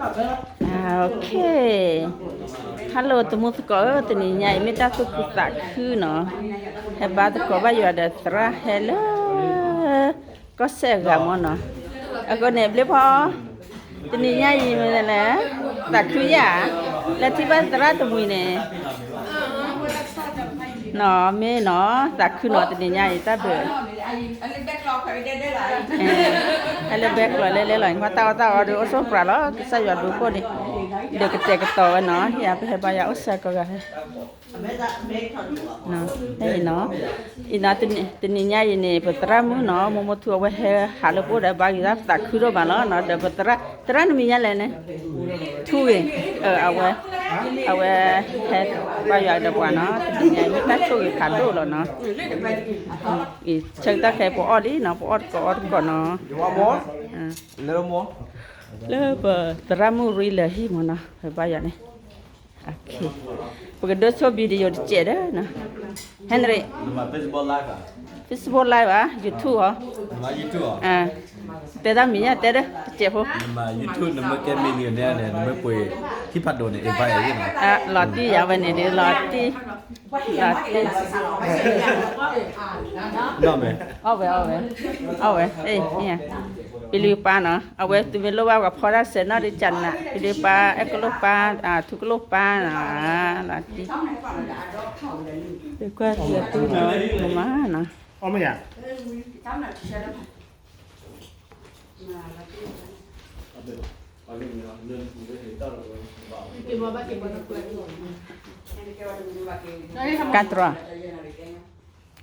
โอเคฮัลโหลตัวมุสก็ตัวนี้ใหญ่ไม่ได้สุกุตักคือเนาะเฮ้บ้าตัวก็ว่าอยู่แต่ตราเฮลก็เสกกันมั้งเนาะก็เน็บเลยพอตัวนี้ใหญ่มาแล้วตักคือยาแล้วที่บ้านตราตัวมือเนี่ยเนาะไม่เนาะตักคือเนาะตัวนี้ใหญ่ตาเบื่ออะไรแบกลอยเลยลอยมาเต่าดูโซ่ปลาแล้วใส่หยอดดูพวกนี้เดี๋ยวกระเจกระต่อเนาะอย่าไปให้ใบยาอุตสาหก็ได้เนาะให้เนาะอีน่าตัวนี้ใหญ่เนี่ยปัตรามือเนาะมุทัวไว้ให้หาลูกได้บางอย่างตักคือเราบ้านเนาะเดี๋ยวปัตราหนุ่มใหญ่เลยเนี่ยทุ่ยเอาไว้ให้ใบยาเดี๋ยวกว่าเนาะตัวนี้ใหญ่ไม่ตัดช่วยขาดดูแล้วเนาะอีเชิงตาแค่ปอดดีเนาะปอดก่อนเนาะเริ่มมั้งเลยตรามูรีเลยที่มันนะให้ใบยาเนี่ยโอเคปกติชอบวิดีโอเจ๋อนะเฮนรี่มาเฟซบุ๊กไลฟ์อ่ะFacebook live อ่ะ YouTube เหรอมา YouTube อ่ะแต่ถ้ามีเนี่ยแต่เด้อเจ็บหัวมา YouTube น้ำมันแกมีเงินเนี่ยน้ำมันป่วยที่พัดโดนเนี่ยเอ็มไพร์ยังไงหลอดที่อย่างวันนี้หลอดที่น้องไหมเอาไว้เอ้ยเนี่ยไปลือปลาเนาะเอาไว้ตัวเป็นโลว่ากับพอได้เสร็จเนาะได้จันน่ะไปลือปลาเอ็กโลปลาทุกโลปลาน่ะหลอดที่เดี๋ยวก็เดี๋ยวตู้เนาะมาเนาะอ๋อไม่อยาก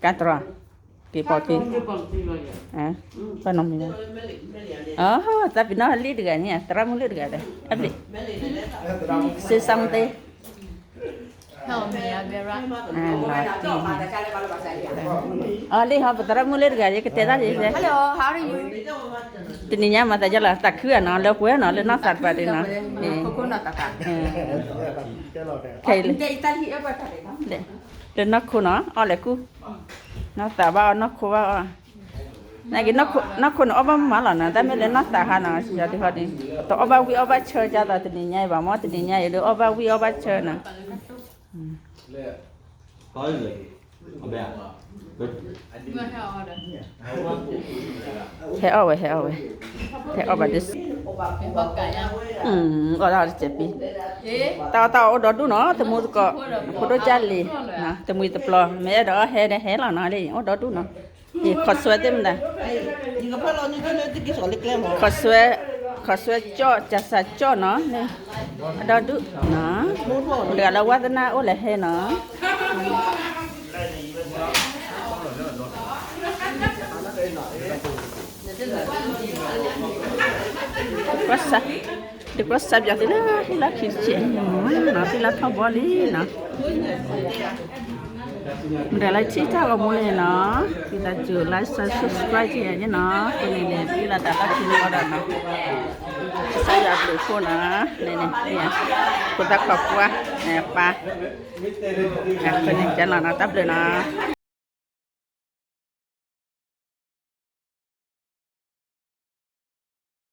Catraกี่ปอกี่ป้าน้องมีไหมtapi nó lihat juga ni terang lihat juga deh abdi sesam teh lihat terang lihat juga je kita tadi je Hello, how are you? Tininya mata jelas tak kira no le kue no le no sat pada no Coconut tak? Kayak Dia Itali apa tadi? le no ku no oleh ku no tak bawa no ku bawa Nãy nó khôn ở bên má là nè, tại mình lên nó tả hà nè, giờ thì họ đi, tao ở bao ở bao chơi cho tao từ nhảy vào mót từ nhảy được ở bao ở bao chơi nè. Có gì? Không biết. Thế ở vậy đi. Ở đó chết đi. Tao ở đó đúng nó, tao mua có đó chăn li, nè, tao mua tập lo, mẹ đó hè là nó đi, ở đó đúng nó. Thì khó xuôi thêm nè khó xuôi cho chả sa cho nó nè đó đu nó lừa là quá na ô lại hay nó quá sa được quá sa giờ thì là khi chuyện nó thì là thao bỏ đi nó để lại chỉ cho ông này nó thì ta chưa like subscribe thì nhé nó cái này này thì là đã có chuyện qua đó nó sai giờ được cô nó này này cô ta khóc quá nè ba cái này cho nó tấp được nó